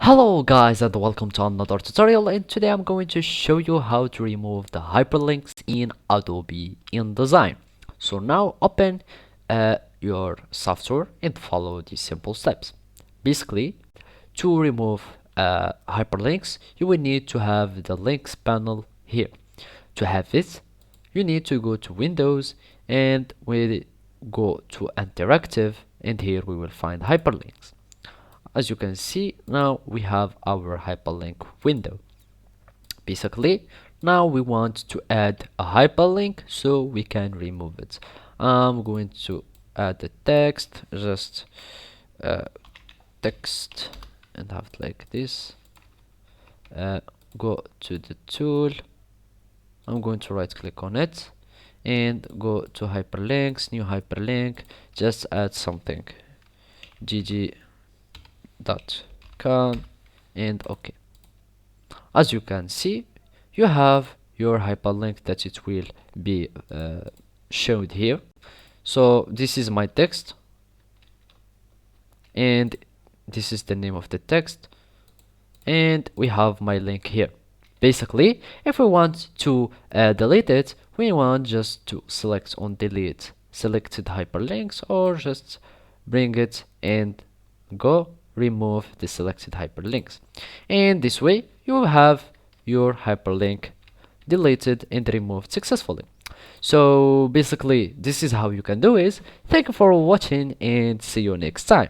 Hello guys and welcome to another tutorial, and today I'm going to show you how to remove the hyperlinks in Adobe InDesign. So now open your software and follow these simple steps. Basically, to remove hyperlinks, you will need to have the links panel here. To have it, you need to go to Windows and we go to interactive, and here we will find hyperlinks. As you can see, now we have our hyperlink window. Basically, now we want to add a hyperlink so we can remove it. I'm going to add the text, just text, and have it like this. Go to the tool. I'm going to right click on it and go to hyperlinks, new hyperlink, just add something, gg.com, and okay. As you can see, you have your hyperlink that it will be showed here. So this is my text and this is the name of the text, and we have my link here. Basically, if we want to delete it, we want just to select on delete selected hyperlinks, or just bring it and go remove the selected hyperlinks, and this way you will have your hyperlink deleted and removed successfully. So basically, this is how you can do it. Thank you for watching and see you next time.